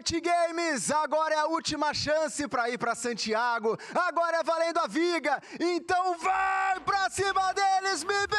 Night Games, agora é a última chance para ir para Santiago, agora é valendo a viga, então vai para cima deles, MIBR!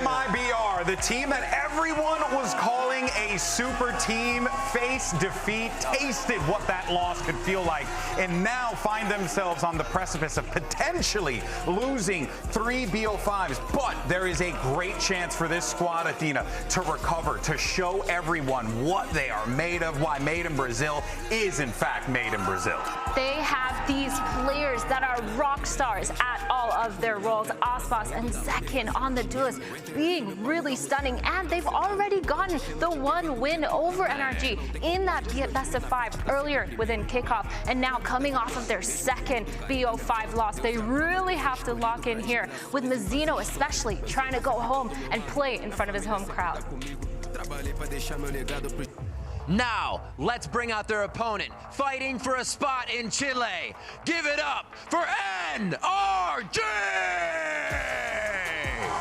MIBR, the team that everyone was calling a super team, faced defeat, tasted what that loss could feel like, and now find themselves on the precipice of potentially losing 3 BO5s. But there is a great chance for this squad, Athena, to recover, to show everyone what they are made of, why Made in Brazil is in fact made in Brazil. They have these players that are rock stars at all of their roles. Aspas and Zekin on the duelist being really stunning, and they've already gotten the 1 win over NRG in that best of 5 earlier within kickoff, and now coming off of their second BO5 loss. They really have to lock in here, with Mazzino especially trying to go home and play in front of his home crowd. Now, let's bring out their opponent, fighting for a spot in Chile. Give it up for NRG!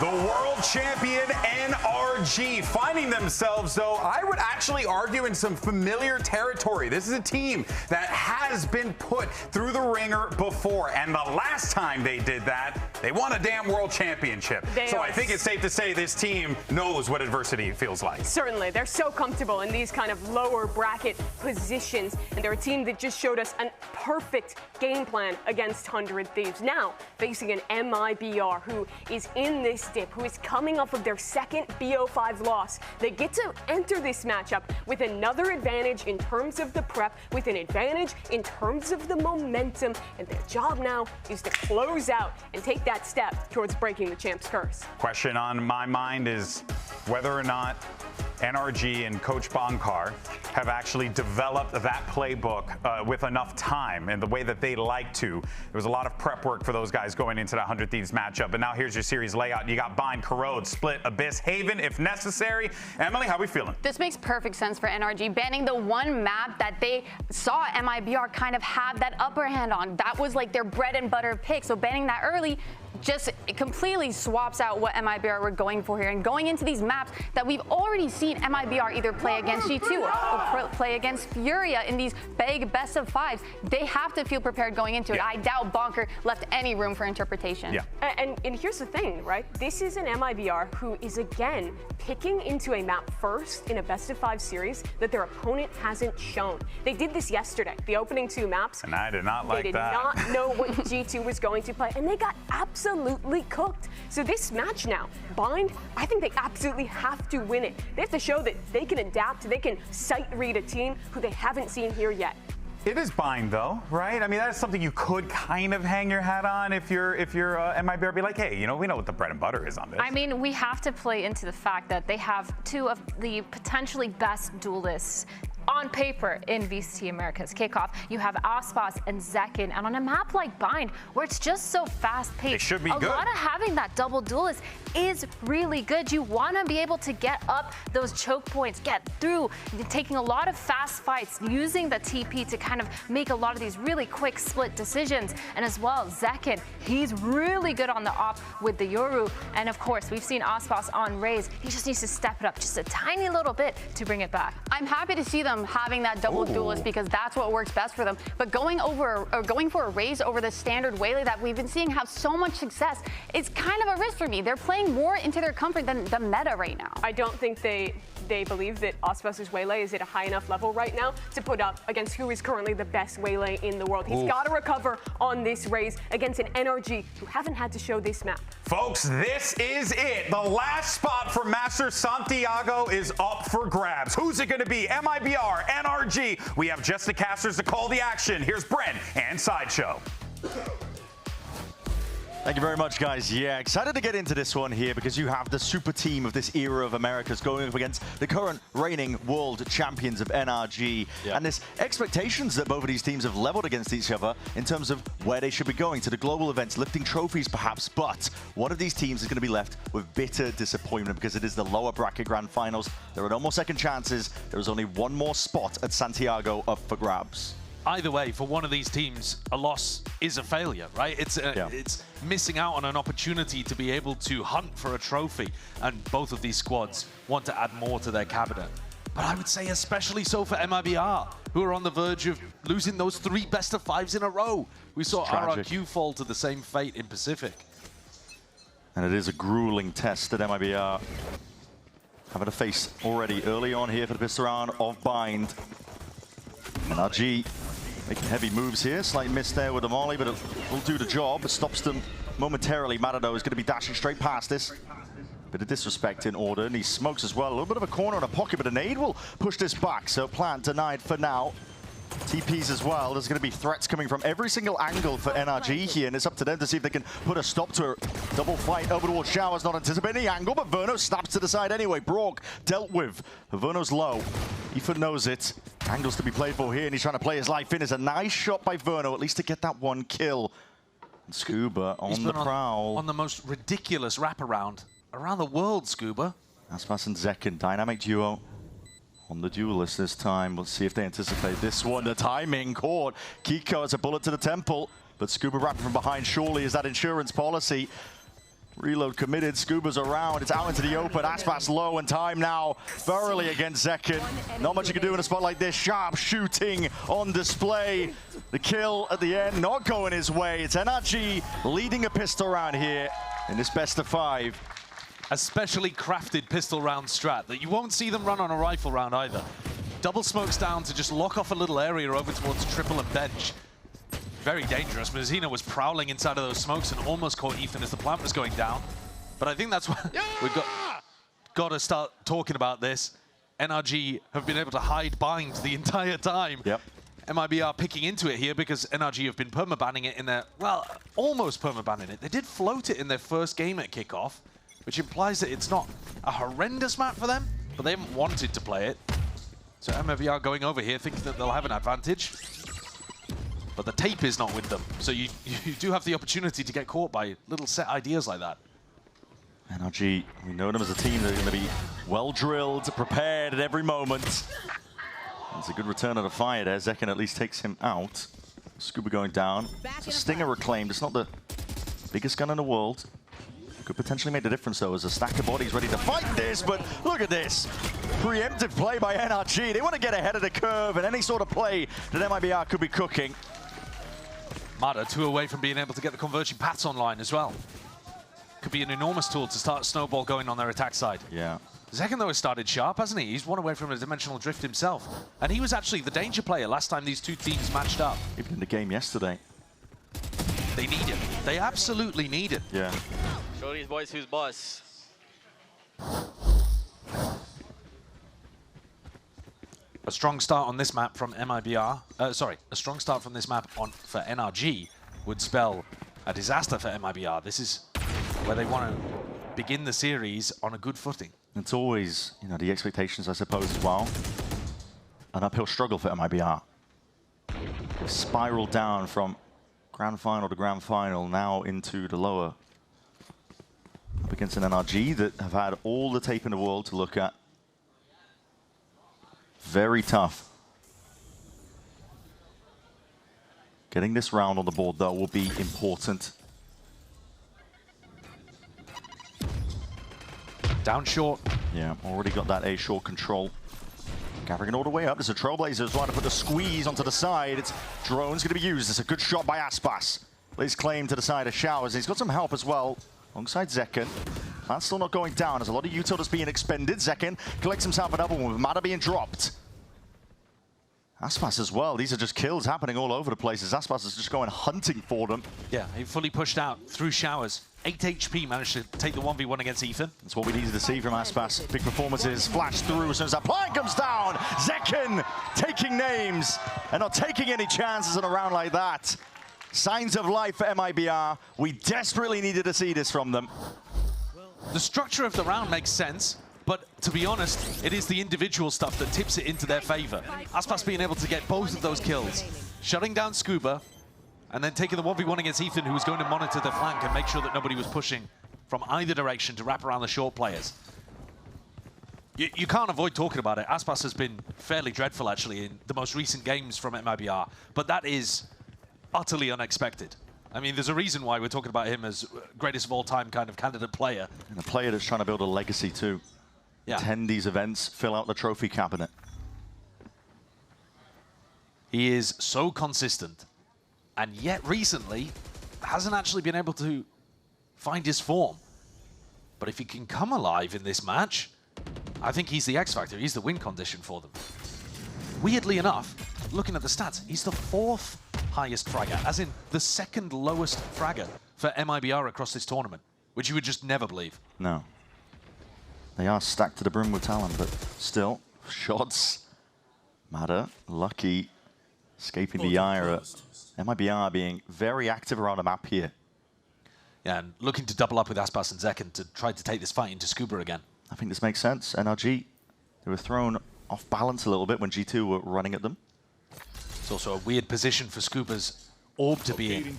The world champion NRG finding themselves, though, I would actually argue in some familiar territory. This is a team that has been put through the ringer before, and the last time they did that, they won a damn world championship. So I think it's safe to say this team knows what adversity feels like. Certainly. They're so comfortable in these kind of lower bracket positions, and they're a team that just showed us a perfect game plan against 100 Thieves. Now, facing an MIBR who is in this dip, who is coming off of their second BO5 loss. They get to enter this matchup with another advantage in terms of the prep, with an advantage in terms of the momentum, and their job now is to close out and take that step towards breaking the champ's curse. Question on my mind is whether or not NRG and Coach Bankar have actually developed that playbook with enough time and the way that they like to. There was a lot of prep work for those guys going into that 100 Thieves matchup, and now here's your series layout. You got Bind, Corrode, Split, Abyss, Haven if necessary. Emily, how are we feeling? This makes perfect sense for NRG, banning the one map that they saw MIBR kind of have that upper hand on. That was like their bread and butter pick, so banning that early just completely swaps out what MIBR were going for here. And going into these maps that we've already seen MIBR either play against G2 or play against Furia in these big best of 5s, they have to feel prepared going into it. I doubt Bonker left any room for interpretation. Yeah. And here's the thing, right? This is an MIBR who is, again, picking into a map first in a best of 5 series that their opponent hasn't shown. They did this yesterday, the opening 2 maps. And I did not like that. They did not know what G2 was going to play, and they got absolutely cooked. So this match now, Bind, I think they absolutely have to win it. They have to show that they can adapt, they can sight read a team who they haven't seen here yet. It is Bind, though, right? I mean, that's something you could kind of hang your hat on if you're MIBR. Be like, hey, you know, we know what the bread and butter is on this. I mean, we have to play into the fact that they have 2 of the potentially best duelists on paper in VCT Americas Kickoff. You have Aspas and Zekin, and on a map like Bind, where it's just so fast-paced, it should be good. A lot of having that double duelist is really good. You want to be able to get up those choke points, get through, taking a lot of fast fights, using the TP to kind of make a lot of these really quick split decisions. And as well, Zekin, he's really good on the op with the Yoru. And of course, we've seen Aspas on Raze. He just needs to step it up just a tiny little bit to bring it back. I'm happy to see them having that double duelist because that's what works best for them. But going for a Raze over the standard Waylay that we've been seeing have so much success, it's kind of a risk for me. They're playing more into their comfort than the meta right now. I don't think they believe that Aspas' Waylay is at a high enough level right now to put up against who is currently the best Waylay in the world. He's got to recover on this Raze against an NRG who haven't had to show this map. Folks, this is it. The last spot for Masters Santiago is up for grabs. Who's it going to be? MIBR, NRG. We have just the casters to call the action. Here's Brent and Sideshow. Thank you very much, guys. Yeah, excited to get into this one here because you have the super team of this era of Americas going up against the current reigning world champions of NRG. Yep. And there's expectations that both of these teams have leveled against each other in terms of where they should be going to the global events, lifting trophies perhaps. But one of these teams is going to be left with bitter disappointment because it is the lower bracket grand finals. There are no more second chances. There is only one more spot at Santiago up for grabs. Either way, for one of these teams, a loss is a failure, right? It's missing out on an opportunity to be able to hunt for a trophy, and both of these squads want to add more to their cabinet. but I would say especially so for MIBR, who are on the verge of losing those 3 best-of-5s in a row. We saw RRQ fall to the same fate in Pacific. And it is a grueling test that MIBR having to face already early on here for the pistol round of Bind. NRG making heavy moves here. Slight miss there with the molly, but it will do the job. It stops them momentarily. Matador is going to be dashing straight past this. Bit of disrespect in order, and he smokes as well. A little bit of a corner and a pocket, but a nade will push this back. So plant denied for now. TPs as well. There's going to be threats coming from every single angle for NRG here, and it's up to them to see if they can put a stop to a double fight over towards Showers. Not anticipating the angle, but Verno snaps to the side anyway. Brock dealt with. Verno's low. Ethan knows it. Angles to be played for here, and he's trying to play his life in. It's a nice shot by Verno, at least to get that 1 kill. And Scuba on the prowl. On the most ridiculous wraparound around the world, Scuba. Aspas and Zekin, dynamic duo. On the duelist this time. Let's see if they anticipate this one. The timing caught. Kiko has a bullet to the temple, but Scuba wrapping from behind surely is that insurance policy. Reload committed. Scuba's around. It's out into the open. Aspas low, and time now thoroughly against Zekin. Not much you can do in a spot like this. Sharp shooting on display. The kill at the end not going his way. It's NRG leading a pistol round here in this best-of-5. A specially crafted pistol round strat that you won't see them run on a rifle round either. Double smokes down to just lock off a little area over towards triple and bench. Very dangerous. Mazina was prowling inside of those smokes and almost caught Ethan as the plant was going down. But I think that's why we've got to start talking about this. NRG have been able to hide Bind the entire time. Yep. MIBR picking into it here because NRG have been permabanning it in their, well, almost permabanning it. They did float it in their first game at Kickoff, which implies that it's not a horrendous map for them, but they haven't wanted to play it. So MIBR going over here thinking that they'll have an advantage, but the tape is not with them. So you do have the opportunity to get caught by little set ideas like that. NRG, we know them as a team that are going to be well drilled, prepared at every moment. It's a good return of the fire there. Zekin at least takes him out. Scuba going down. It's a Stinger reclaimed. It's not the biggest gun in the world. Could potentially make the difference, though, as a stack of bodies ready to fight this, but look at this. Preemptive play by NRG. They want to get ahead of the curve, and any sort of play that MIBR could be cooking. Mada 2 away from being able to get the converging paths online as well. Could be an enormous tool to start snowball going on their attack side. Yeah. Zekin, though, has started sharp, hasn't he? He's 1 away from a dimensional drift himself. And he was actually the danger player last time these 2 teams matched up. Even in the game yesterday. They need him. They absolutely need him. Yeah. Show these boys who's boss. A strong start on this map from MIBR. A strong start from this map for NRG would spell a disaster for MIBR. This is where they want to begin the series on a good footing. It's always, you know, the expectations, I suppose, as well. An uphill struggle for MIBR. They've spiraled down from grand final to grand final, now into the lower. Up against an NRG that have had all the tape in the world to look at. Very tough. Getting this round on the board, though, will be important. Down short. Yeah, already got that A short control. Gathering all the way up. There's a Trailblazer trying to put the squeeze onto the side. It's drone's going to be used. It's a good shot by Aspas. Lays claim to the side of Showers. He's got some help as well alongside Zekin. Plant's still not going down. There's a lot of util that's being expended. Zekin collects himself another one with Mada being dropped. Aspas as well. These are just kills happening all over the place as Aspas is just going hunting for them. Yeah, he fully pushed out through Showers. 8 HP managed to take the 1v1 against Ethan. That's what we needed to see from Aspas. Big performances flash through as soon as that plant comes down. Zekin taking names and not taking any chances in a round like that. Signs of life for MIBR. We desperately needed to see this from them. The structure of the round makes sense, but to be honest, it is the individual stuff that tips it into their favor. Aspas being able to get both of those kills, shutting down Scuba, and then taking the 1v1 against Ethan, who was going to monitor the flank and make sure that nobody was pushing from either direction to wrap around the short players. You can't avoid talking about it. Aspas has been fairly dreadful, actually, in the most recent games from MIBR, but that is utterly unexpected. I mean, there's a reason why we're talking about him as greatest of all time kind of candidate player. And a player that's trying to build a legacy, too. attend these events, fill out the trophy cabinet. He is so consistent, and yet recently hasn't actually been able to find his form. But if he can come alive in this match, I think he's the X factor. He's the win condition for them. Weirdly enough, looking at the stats, he's the 4th highest fragger, as in the 2nd lowest fragger for MIBR across this tournament, which you would just never believe. No. They are stacked to the brim with talent, but still, shots matter. Lucky escaping the Ira. MIBR being very active around the map here. Yeah, and looking to double up with Aspas and Zekken to try to take this fight into Scuba again. I think this makes sense. NRG, they were thrown off balance a little bit when G2 were running at them. It's also a weird position for Scuba's orb to be in.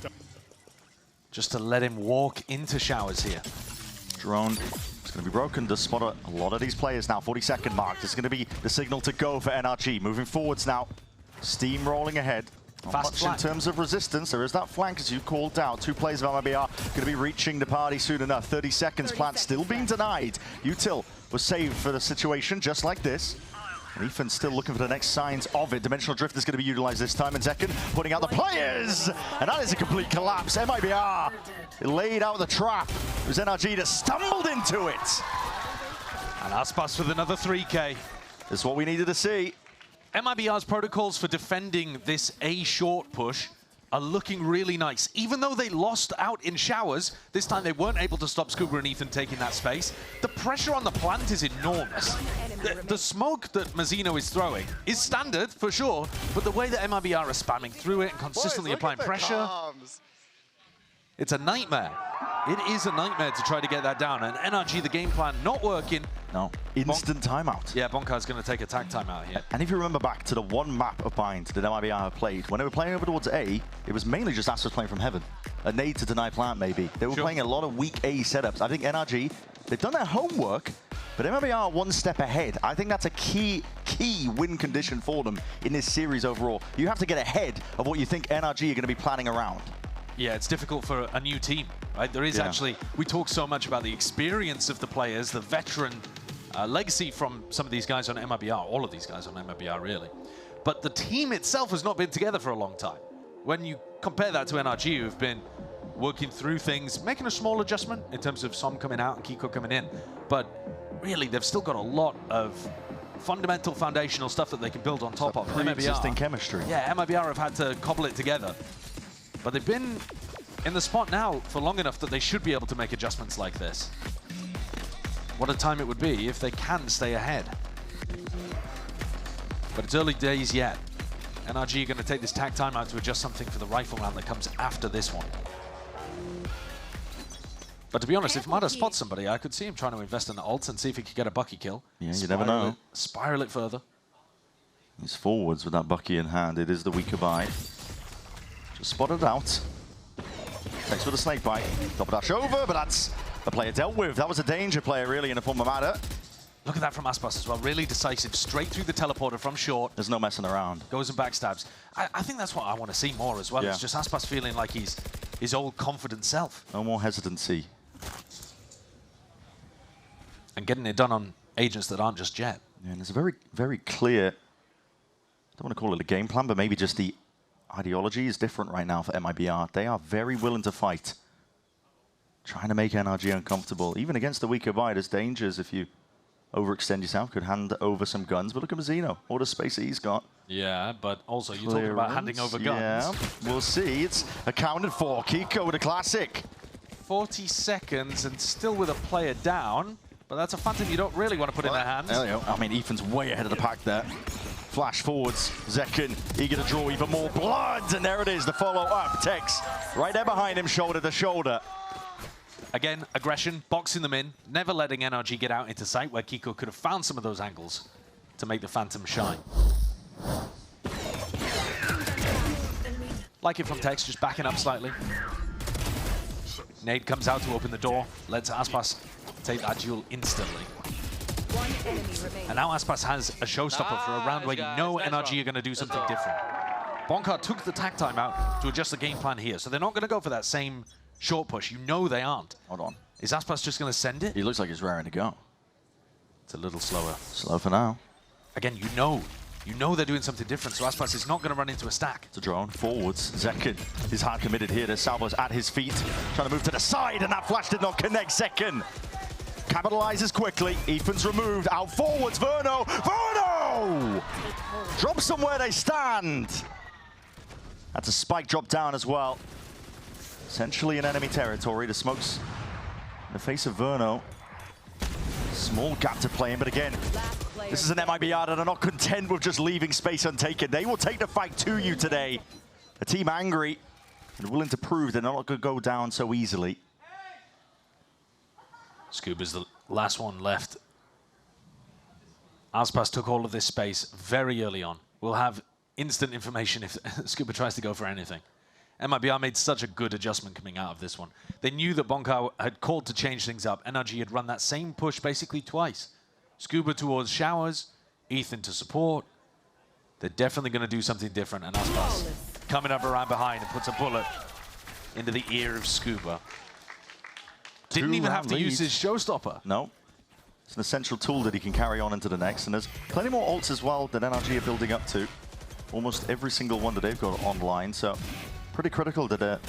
Just to let him walk into showers here. Drone is going to be broken. Does spot a lot of these players now. 40-second mark. This is going to be the signal to go for NRG. Moving forwards now. Steam rolling ahead. Not Fast much flank. in terms of resistance. There is that flank, as you called out. 2 players of MIBR going to be reaching the party soon enough. 30 seconds. Plant still being denied. Util was saved for the situation just like this. And Ethan's still looking for the next signs of it. Dimensional Drift is going to be utilized this time. And Zekken putting out the players. And that is a complete collapse. MIBR laid out the trap. It was NRG that stumbled into it. And Aspas with another 3K. This is what we needed to see. MIBR's protocols for defending this A short push are looking really nice. Even though they lost out in showers, this time they weren't able to stop Scuba and Ethan taking that space. The pressure on the plant is enormous. The smoke that Mazzino is throwing is standard, for sure, but the way that MIBR are spamming through it and consistently applying pressure, it's a nightmare. It is a nightmare to try to get that down. And NRG, the game plan not working. No, instant timeout. Yeah, Bonkar's going to take a tag timeout here. And if you remember back to the one map of Bind that MIBR have played, when they were playing over towards A, it was mainly just Aspas playing from heaven. A nade to deny plant, maybe. They were playing a lot of weak A setups. I think NRG, they've done their homework, but MIBR are 1 step ahead. I think that's a key win condition for them in this series overall. You have to get ahead of what you think NRG are going to be planning around. Yeah, it's difficult for a new team, right? There is actually, we talk so much about the experience of the players, the veteran legacy from some of these guys on MIBR, all of these guys on MIBR really. But the team itself has not been together for a long time. When you compare that to NRG, who've been working through things, making a small adjustment in terms of Som coming out and Kiko coming in. But really, they've still got a lot of fundamental, foundational stuff that they can build on top of. Pre-existing chemistry. Yeah, MIBR have had to cobble it together. But they've been in the spot now for long enough that they should be able to make adjustments like this. What a time it would be if they can stay ahead. But it's early days yet. NRG are going to take this tag timeout to adjust something for the rifle round that comes after this one. But to be honest, if Mada spots somebody, I could see him trying to invest in the ult and see if he could get a Bucky kill. Yeah, you never know. Spiral it further. He's forwards with that Bucky in hand. It is the weaker buy. Just spotted out. Takes with a snake bite. Double dash over, but that's the player dealt with. That was a danger player, really, in the form of Mada. Look at that from Aspas as well. Really decisive. Straight through the teleporter from short. There's no messing around. Goes and backstabs. I think that's what I want to see more as well. Yeah. It's just Aspas feeling like he's his old confident self. No more hesitancy. And getting it done on agents that aren't just Jet. Yeah, and there's a very, very clear, I don't want to call it a game plan, but maybe just the ideology is different right now for MIBR. They are very willing to fight. Trying to make NRG uncomfortable. Even against the weaker buy, there's dangers if you overextend yourself, could hand over some guns. But look at Mazzino, all the space that he's got. Yeah, but also you're talking about handing over guns. Yeah, we'll see. It's accounted for. Kiko with a classic. 40 seconds and still with a player down. But that's a phantom you don't really want to put in their hands. There you go. I mean, Ethan's way ahead of the pack there. Flash forwards. Zekken eager to draw even more blood. And there it is, the follow-up. Tex right there behind him, shoulder to shoulder. Again, aggression, boxing them in, never letting NRG get out into sight where Kiko could have found some of those angles to make the phantom shine. Like it from Tex, just backing up slightly. Nade comes out to open the door, lets Aspas take that duel instantly. And now Aspas has a showstopper for a round where you know NRG are going to do something different. Bonkar took the tag time out to adjust the game plan here, so they're not going to go for that same short push. You know they aren't. Hold on. Is Aspas just going to send it? He looks like he's raring to go. It's a little slower. Slow for now. Again, you know they're doing something different, so Aspas is not going to run into a stack. It's a drone forwards. Zekin is hard committed here. There's Salvo's at his feet, trying to move to the side, and that flash did not connect. Zekin capitalizes quickly. Ethan's removed. Out forwards, Verno. Verno! Drops them where they stand. That's a spike drop down as well. Essentially in enemy territory. The smokes in the face of Verno. Small gap to play in, but again, this is an MIBR that are not content with just leaving space untaken. They will take the fight to you today. A team angry and willing to prove they're not going to go down so easily. Scuba's the last one left. Aspas took all of this space very early on. We'll have instant information if Scuba tries to go for anything. MIBR made such a good adjustment coming out of this one. They knew that Bonka had called to change things up. NRG had run that same push basically twice. Scuba towards showers, Ethan to support. They're definitely going to do something different, and Aspas coming up around behind and puts a bullet into the ear of Scuba. Didn't even have to use his showstopper. No. It's an essential tool that he can carry on into the next, and there's plenty more ults as well that NRG are building up to. Almost every single one that they've got online, so pretty critical that they're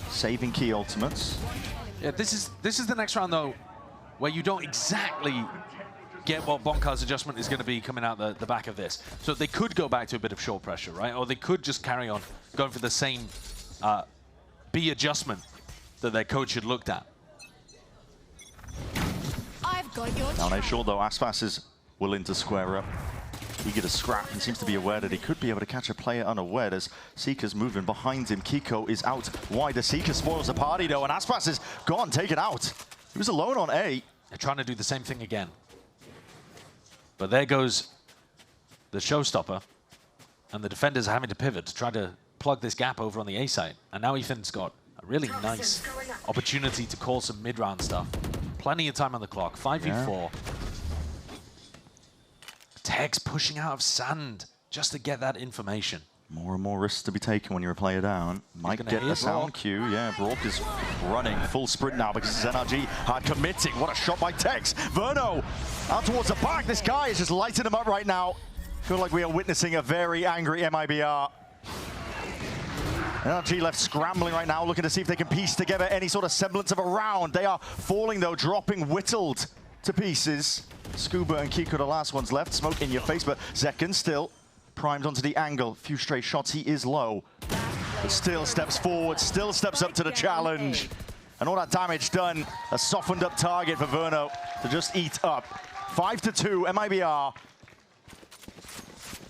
saving key ultimates. Yeah, this is the next round though, where you don't exactly get what Bonkar's adjustment is going to be coming out the back of this. So they could go back to a bit of short pressure, right? Or they could just carry on going for the same B adjustment that their coach had looked at. Now, no short though, Aspas is willing to square up. Eager to scrap and seems to be aware that he could be able to catch a player unaware as Seeker's moving behind him. Kiko is out wider. Seeker spoils the party though, and Aspas is gone, taken out. He was alone on A. They're trying to do the same thing again. But there goes the showstopper, and the defenders are having to pivot to try to plug this gap over on the A side. And now Ethan's got a really nice opportunity to call some mid-round stuff. Plenty of time on the clock, 5v4. Yeah. Tex pushing out of sand just to get that information. More and more risks to be taken when you're a player down. Might get a sound cue. Yeah, Brock is running full sprint now because it's NRG hard committing. What a shot by Tex. Verno out towards the back. This guy is just lighting him up right now. Feel like we are witnessing a very angry MIBR. NRG left scrambling right now, looking to see if they can piece together any sort of semblance of a round. They are falling though, dropping whittled to pieces. Scuba and Kiko, the last ones left. Smoke in your face, but Zekin still primed onto the angle. Few stray shots, he is low. But still steps forward, still steps up to the challenge. And all that damage done, a softened up target for Verno to just eat up. 5-2, MIBR.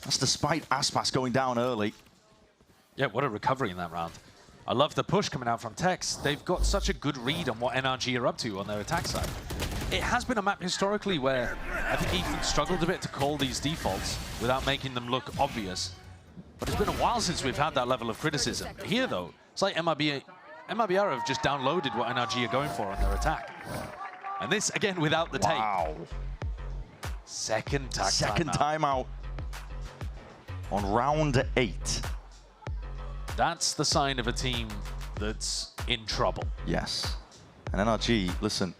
That's despite Aspas going down early. Yeah, what a recovery in that round. I love the push coming out from Tex. They've got such a good read on what NRG are up to on their attack side. It has been a map historically where I think Ethan struggled a bit to call these defaults without making them look obvious. But it's been a while since we've had that level of criticism. Here, though, it's like MIBR have just downloaded what NRG are going for on their attack. And this, again, without the take. Wow. Second timeout on round 8. That's the sign of a team that's in trouble. Yes. And NRG, listen,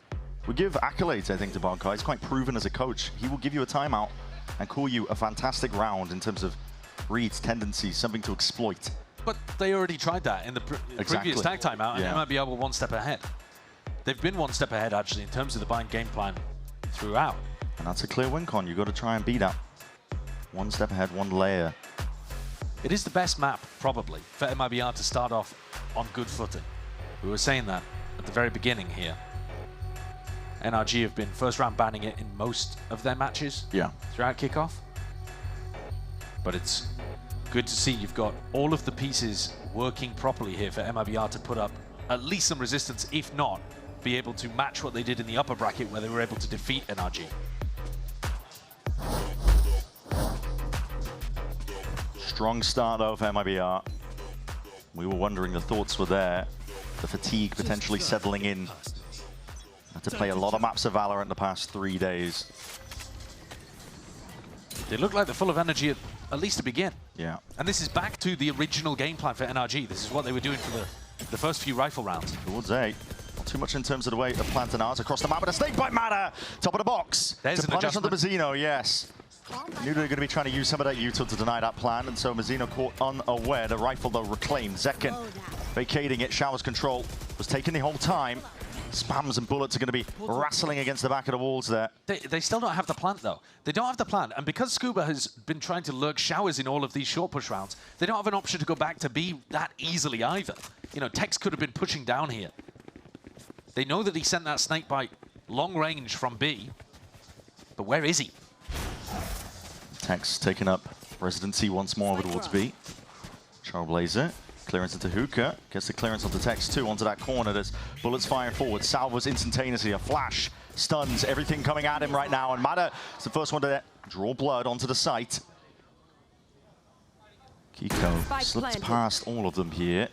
we give accolades, I think, to Bonkai. He's quite proven as a coach. He will give you a timeout and call you a fantastic round in terms of reads, tendencies, something to exploit. But they already tried that in the previous tag timeout, and MIBR were one step ahead. They've been one step ahead, actually, in terms of the bind game plan throughout. And that's a clear win con. You've got to try and beat that. One step ahead, one layer. It is the best map, probably, for MIBR to start off on good footing. We were saying that at the very beginning here. NRG have been first round banning it in most of their matches throughout kickoff. But it's good to see you've got all of the pieces working properly here for MIBR to put up at least some resistance, if not be able to match what they did in the upper bracket where they were able to defeat NRG. Strong start though for MIBR. We were wondering, the thoughts were there. The fatigue potentially settling in. Had to play a lot of maps of Valorant the past 3 days. They look like they're full of energy at least to begin. Yeah. And this is back to the original game plan for NRG. This is what they were doing for the first few rifle rounds. Towards A. Not too much in terms of the way of Plantanars across the map, but a snake bite matter. Top of the box. There's to an punish on the adjustment. Mazzino, yes. Knew they were going to be trying to use some of that util to deny that plan, and so Mazzino caught unaware. The rifle, though, reclaimed. Zekken vacating it. Showers control was taken the whole time. Spams and bullets are going to be wrestling against the back of the walls there. They still don't have the plant, though. They don't have the plant, and because Scuba has been trying to lurk Showers in all of these short push rounds, they don't have an option to go back to B that easily either. You know, Tex could have been pushing down here. They know that he sent that snake bite long range from B, but where is he? Tex taking up residency once more over towards B. Trailblazer. Clearance into Hookah. Gets the clearance onto Tex too, onto that corner. There's bullets firing forward. Salvos instantaneously. A flash. Stuns. Everything coming at him right now. And Mada is the first one to draw blood onto the site. Kiko slips past all of them here.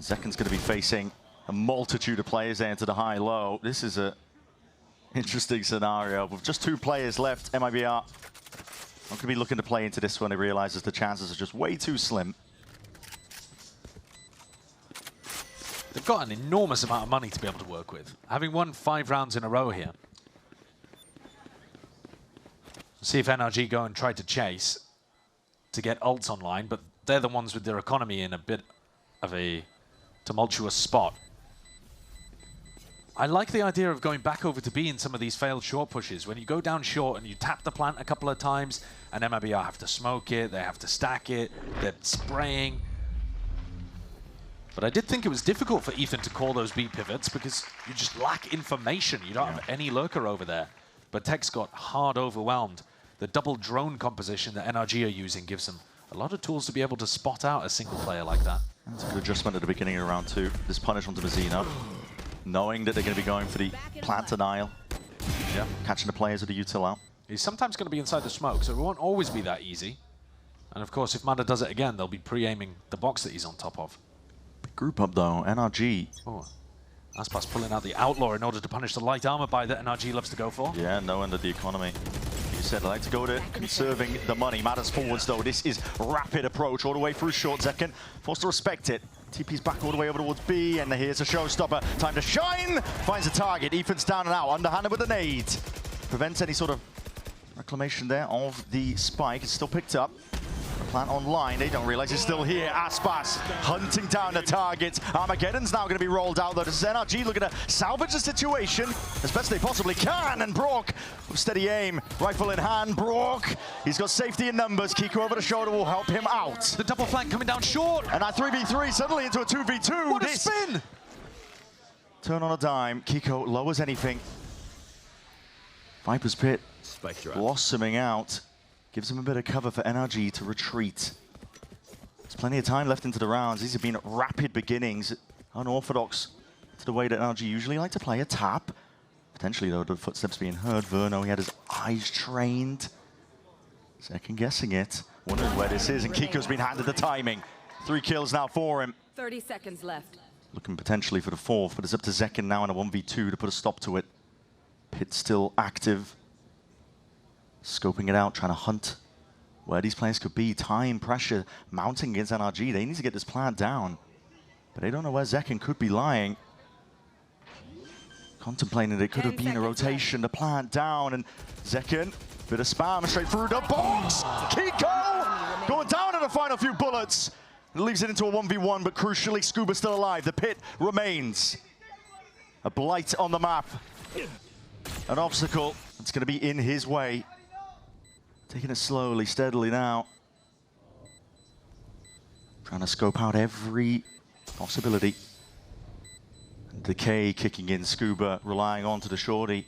Zekken's going to be facing a multitude of players there into the high-low. This is a interesting scenario. With just 2 players left, MIBR not going to be looking to play into this one. He realizes the chances are just way too slim. They've got an enormous amount of money to be able to work with, having won 5 rounds in a row here. See if NRG go and try to chase to get ults online, but they're the ones with their economy in a bit of a tumultuous spot. I like the idea of going back over to B in some of these failed short pushes. When you go down short and you tap the plant a couple of times, and MIBR have to smoke it, they have to stack it, they're spraying. But I did think it was difficult for Ethan to call those B pivots because you just lack information. You don't have any lurker over there. But Tex got hard overwhelmed. The double drone composition that NRG are using gives them a lot of tools to be able to spot out a single player like that. That's a good adjustment at the beginning of round 2. This punish onto Mazzino, knowing that they're going to be going for the plant denial. Yeah, catching the players with the util out. He's sometimes going to be inside the smoke, so it won't always be that easy. And of course, if Mada does it again, they'll be pre-aiming the box that he's on top of. Big group up though, NRG. Oh, Aspas pulling out the Outlaw in order to punish the light armor buy that NRG loves to go for. Yeah, knowing that the economy. You said I like to go to conserving the money. Matters forwards though. This is rapid approach all the way through short. Zekken forced to respect it. TP's back all the way over towards B, and here's a showstopper. Time to shine. Finds a target. Ethan's down and out. Underhanded with a nade. Prevents any sort of reclamation there of the spike. It's still picked up. Plant online, they don't realize it's still here. Aspas hunting down the target. Armageddon's now going to be rolled out though. This is NRG looking to salvage the situation as best they possibly can. And Brock with steady aim, rifle in hand. Brock, he's got safety in numbers. Kiko over the shoulder will help him out. The double flank coming down short. And that 3v3 suddenly into a 2v2. What a spin! Turn on a dime. Kiko lowers anything. Viper's Pit blossoming out. Gives him a bit of cover for NRG to retreat. There's plenty of time left into the rounds. These have been rapid beginnings, unorthodox to the way that NRG usually like to play a tap. Potentially, though, the footsteps being heard. Verno, he had his eyes trained. Second guessing it. Wondering where this is, and Kiko's been handed the timing. 3 kills now for him. 30 seconds left. Looking potentially for the 4th, but it's up to Zekken now in a 1v2 to put a stop to it. Pit still active. Scoping it out, trying to hunt where these players could be. Time, pressure, mounting against NRG. They need to get this plant down. But they don't know where Zekken could be lying. Contemplating that it could have been a rotation. The plant down, and Zekken, bit of spam straight through the box. Kiko going down in the final few bullets. It leaves it into a 1v1, but crucially, Scuba still alive. The pit remains. A blight on the map. An obstacle that's going to be in his way. Taking it slowly, steadily now. Trying to scope out every possibility. And Decay kicking in, Scuba relying on to the shorty.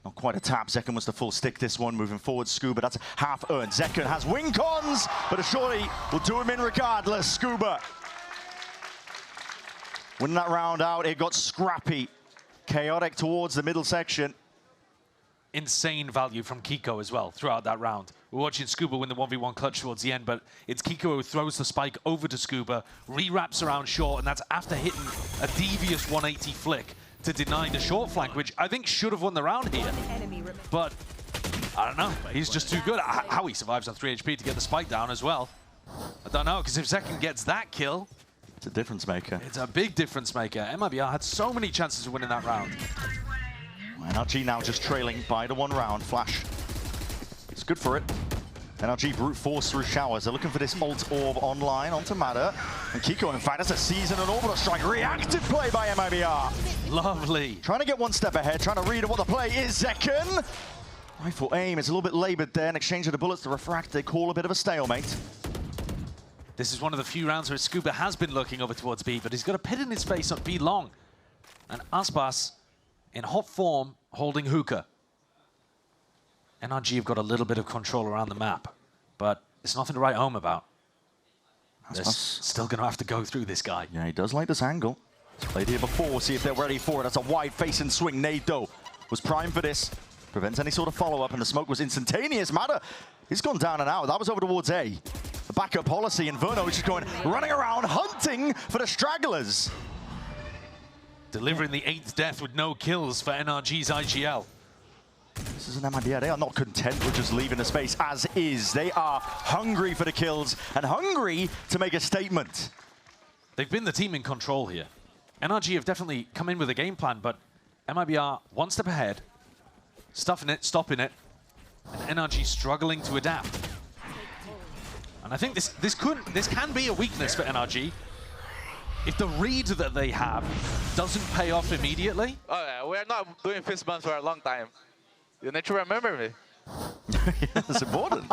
Not quite a tap. Zekken was the full stick this one. Moving forward, Scuba, that's half earned. Zekken has wing cons, but a shorty will do him in regardless. Scuba winning that round out. It got scrappy. Chaotic towards the middle section. Insane value from Kiko as well throughout that round. We're watching Scuba win the 1v1 clutch towards the end, but it's Kiko who throws the spike over to Scuba, re-wraps around short, and that's after hitting a devious 180 flick to deny the short flank, which I think should have won the round here. But I don't know, he's just too good. How he survives on 3 HP to get the spike down as well, I don't know, because if Zekken gets that kill, It's a difference maker. It's a big difference maker. MIBR had so many chances of winning that round. NRG now just trailing by the 1 round. Flash. It's good for it. NRG brute force through showers. They're looking for this ult orb online onto Mada. And Kiko, in fact, has a season and orbital strike. Reactive play by MIBR. Lovely. Trying to get 1 step ahead, trying to read what the play is. Zekken. Rifle aim is a little bit labored there. In exchange of the bullets to refract, they call a bit of a stalemate. This is one of the few rounds where Scuba has been looking over towards B, but he's got a pit in his face on B long. And Aspas, in hot form, holding hookah. NRG have got a little bit of control around the map, but it's nothing to write home about. They're still going to have to go through this guy. Yeah, he does like this angle. He's played here before, see if they're ready for it. That's a wide face and swing. Nade, though, was primed for this. Prevents any sort of follow-up, and the smoke was instantaneous. Mada, he's gone down and out. That was over towards A. The backup policy, and Verno is just going, running around, hunting for the stragglers. Delivering the 8th death with no kills for NRG's IGL. This is an MIBR. They are not content with just leaving the space as is. They are hungry for the kills and hungry to make a statement. They've been the team in control here. NRG have definitely come in with a game plan, but MIBR 1 step ahead, stuffing it, stopping it, and NRG struggling to adapt. And I think this can be a weakness for NRG. If the read that they have doesn't pay off immediately. Oh yeah, we're not doing fist bumps for a long time. You need to remember me. Yeah, that's important.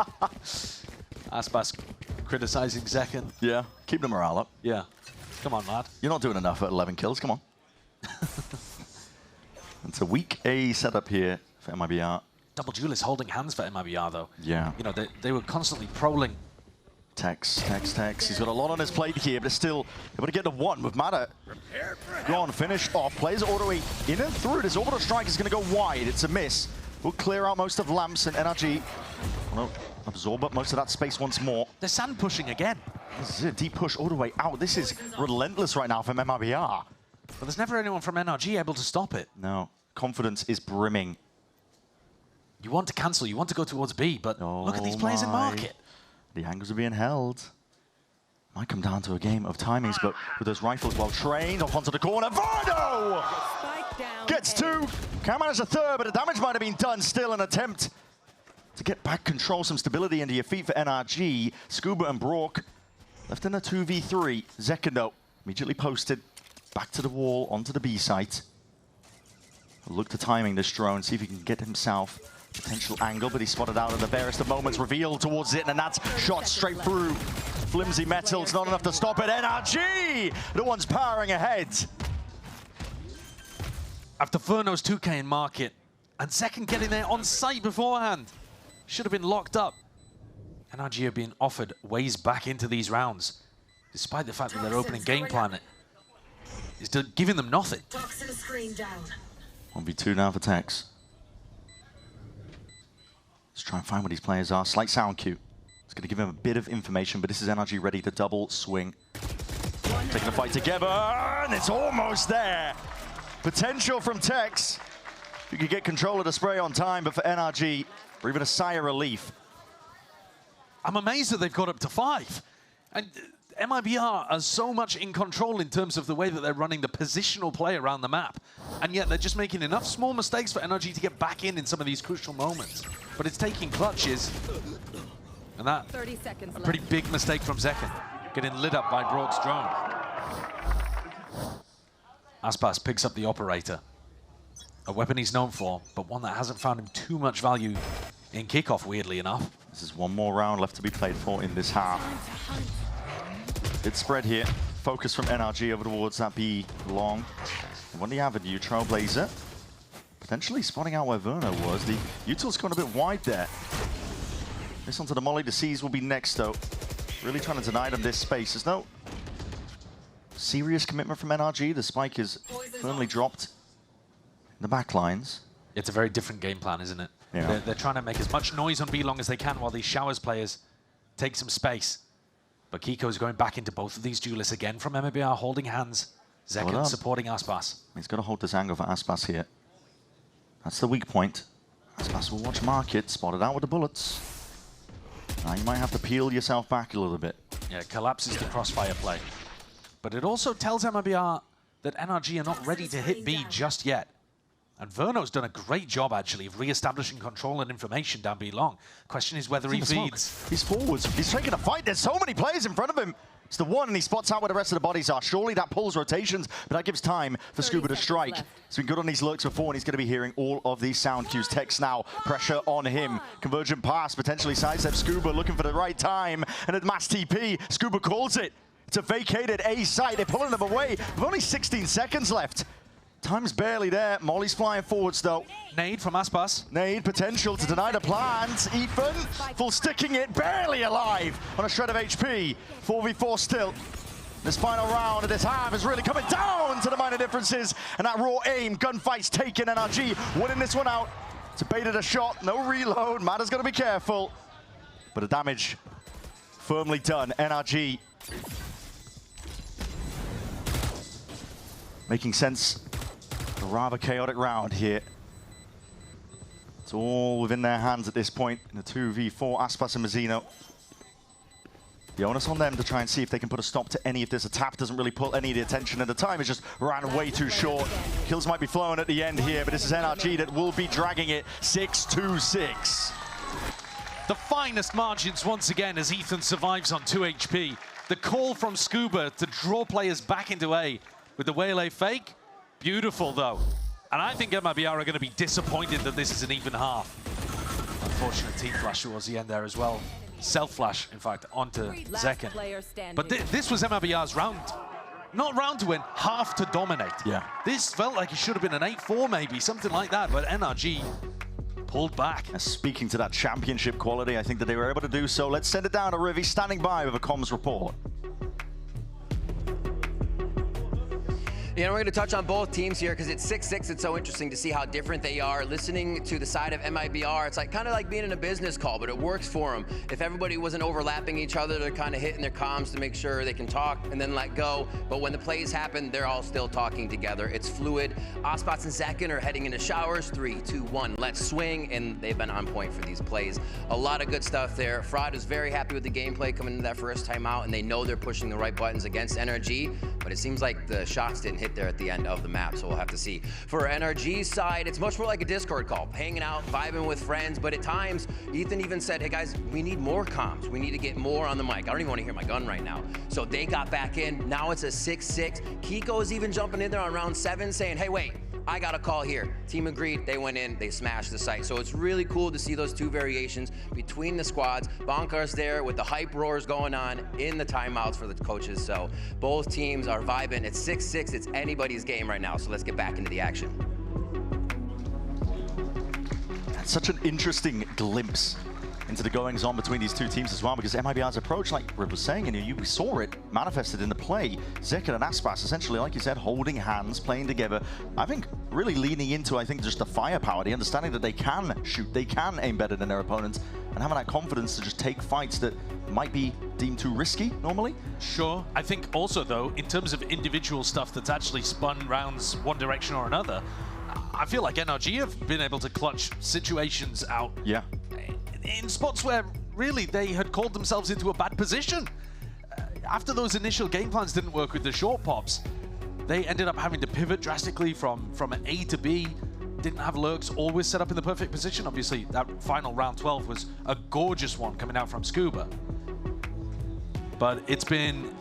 Aspas criticizing Zekken. Yeah, keep the morale up. Yeah. Come on, lad. You're not doing enough at 11 kills, come on. It's a weak A setup here for MIBR. Double Duelist holding hands for MIBR, though. Yeah. You know, they were constantly prolling. Tex. He's got a lot on his plate here, but still able to get the 1 with Mada. Gone, finish off. Plays it all the way in and through. This orbital strike is going to go wide. It's a miss. We'll clear out most of Lamps, and NRG will absorb up most of that space once more. They're sand pushing again. This is a deep push all the way out. This is relentless right now from MIBR. But there's never anyone from NRG able to stop it. No, confidence is brimming. You want to cancel, you want to go towards B, but look at these players in market. The angles are being held. Might come down to a game of timings, but with those rifles well trained, off onto the corner. Vardo gets 2. Can't manage a 3rd, but the damage might have been done. Still an attempt to get back control, some stability into your feet for NRG. Scuba and Brock left in a 2v3. Zekken, though, immediately posted. Back to the wall, onto the B site. Look to timing this drone, see if he can get himself potential angle, but he's spotted out at the barest of moments, revealed towards it, and that's shot straight through. Flimsy metal, it's not enough to stop it. NRG, the one's powering ahead. After Verno's 2K in market, and Zekken getting there on site beforehand. Should have been locked up. NRG are being offered ways back into these rounds, despite the fact that their opening game plan is giving them nothing. 1v2 now for Tex. Let's try and find what these players are. Slight sound cue. It's going to give him a bit of information, but this is NRG ready to double swing. Taking the fight together, and it's almost there. Potential from Tex. You could get control of the spray on time, but for NRG, breathing a sigh of relief. I'm amazed that they've got up to 5. And MIBR are so much in control in terms of the way that they're running the positional play around the map. And yet they're just making enough small mistakes for NRG to get back in some of these crucial moments. But it's taking clutches. And that, a pretty big mistake from Zekken, getting lit up by Brock's drone. Aspas picks up the operator. A weapon he's known for, but one that hasn't found him too much value in kickoff, weirdly enough. This is one more round left to be played for in this half. It's spread here. Focus from NRG over towards that B long. And when the Avenue Trailblazer, potentially spotting out where Verno was. The util's gone a bit wide there. This onto the Molly. The C's will be next, though. Really trying to deny them this space. There's no serious commitment from NRG. The spike is firmly dropped in the back lines. It's a very different game plan, isn't it? Yeah. They're trying to make as much noise on B long as they can while these Showers players take some space. But Kiko's going back into both of these duelists again from MIBR, holding hands. Zekken supporting Aspas. He's got to hold this angle for Aspas here. That's the weak point. Aspas will watch market, spotted out with the bullets. Now you might have to peel yourself back a little bit. Yeah, collapses the crossfire play. But it also tells MIBR that NRG are not ready to hit B just yet. And Verno's done a great job, actually, of re-establishing control and information down B long. Question is whether he feeds. He's forwards. He's taking a fight. There's so many players in front of him. It's the one, and he spots out where the rest of the bodies are. Surely that pulls rotations, but that gives time for Scuba to strike. He's been good on these lurks before, and he's going to be hearing all of these sound cues. Text now, pressure on him. Convergent pass, potentially sidestep Scuba, looking for the right time. And at mass TP, Scuba calls it. It's a vacated A site. They're pulling them away with only 16 seconds left. Time's barely there. Molly's flying forwards, though. Nade from Aspas. Nade potential to deny the plant. Ethan, full sticking it, barely alive on a shred of HP. 4v4 still. This final round of this half is really coming down to the minor differences. And that raw aim, gunfight's taken. NRG winning this one out. It's a baited a shot, no reload. Matter's got to be careful. But the damage firmly done. NRG making sense. A rather chaotic round here. It's all within their hands at this point in the 2v4, Aspas and Mazzino. The onus on them to try and see if they can put a stop to any of this. A tap doesn't really pull any of the attention, and the time is just ran way too short. Kills might be flowing at the end here, but this is NRG that will be dragging it 6-2-6. The finest margins once again as Ethan survives on 2 HP. The call from Scuba to draw players back into A with the Waylay fake. Beautiful, though. And I think MIBR are going to be disappointed that this is an even half. Unfortunate team flash towards the end there as well. Self-flash, in fact, onto Zekken. But this was MIBR's round. Not round to win, half to dominate. Yeah. This felt like it should have been an 8-4 maybe, something like that, but NRG pulled back. Speaking to that championship quality, I think that they were able to do so. Let's send it down to Rivi, standing by with a comms report. Yeah, we're going to touch on both teams here because it's 6-6. It's so interesting to see how different they are. Listening to the side of MIBR, it's like kind of like being in a business call, but it works for them. If everybody wasn't overlapping each other, they're kind of hitting their comms to make sure they can talk and then let go. But when the plays happen, they're all still talking together. It's fluid. Aspas and Zekken are heading into showers. 3, 2, 1, let's swing. And they've been on point for these plays. A lot of good stuff there. Fraud is very happy with the gameplay coming into that first timeout, and they know they're pushing the right buttons against NRG, but it seems like the shots didn't hit there at the end of the map, so we'll have to see. For NRG's side, it's much more like a Discord call, hanging out, vibing with friends, but at times, Ethan even said, hey guys, we need more comms. We need to get more on the mic. I don't even want to hear my gun right now. So they got back in. Now it's a 6-6. Kiko is even jumping in there on round 7 saying, hey, wait, I got a call here. Team agreed, they went in, they smashed the site. So it's really cool to see those two variations between the squads. Bonkar's there with the hype roars going on in the timeouts for the coaches. So both teams are vibing. It's 6-6, it's anybody's game right now. So let's get back into the action. That's such an interesting glimpse into the goings-on between these two teams as well, because MIBR's approach, like Rib was saying, and you saw it manifested in the play. Zekken and Aspas, essentially, like you said, holding hands, playing together. I think really leaning into, I think, just the firepower, the understanding that they can shoot, they can aim better than their opponents, and having that confidence to just take fights that might be deemed too risky normally. Sure. I think also, though, in terms of individual stuff that's actually spun rounds one direction or another, I feel like NRG have been able to clutch situations out. Yeah. In spots where really they had called themselves into a bad position. After those initial game plans didn't work with the short pops, they ended up having to pivot drastically from an A to B. Didn't have lurks always set up in the perfect position. Obviously, that final round 12 was a gorgeous one coming out from Scuba. But it's been